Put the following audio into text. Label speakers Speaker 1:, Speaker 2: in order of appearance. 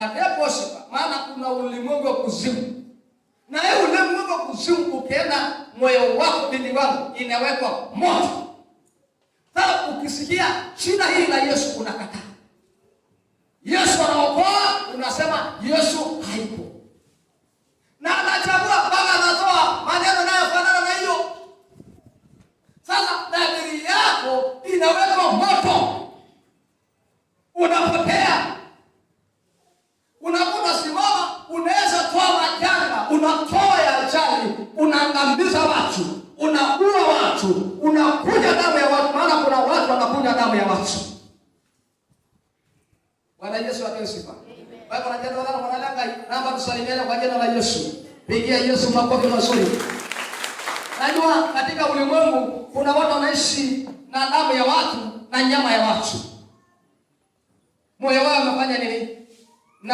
Speaker 1: pepo sifa, maana kuna ulimwengu wa kuzimu. Na hiyo ulimwengu wa kuzimu ukienda moyo wako bindi wangu inawekwa moto. Sasa ukisikia shida hii la Yesu unakataa. Yesu anaokoa, unasema Yesu haipo. Na anachagua mpaka anatoa maneno yanayofanana na hiyo. Sasa nadhiri yako inawekwa moto. Unapotea. Unakuwa simama, unaweza toa majanga, unatoa ya ajali, unaangamiza watu, unaua watu, unakunya damu ya watu, maana kuna watu wanakunya damu ya watu. Bwana Yesu apewe sifa. Baba anajenga wala mwanalanga, naomba tusalimiane kwa jina la Yesu. Pigia Yesu makofi mazuri. Najua katika ulimwengu kuna watu wanaishi na damu ya watu na nyama ya watu. Moyo wao umefanya nini?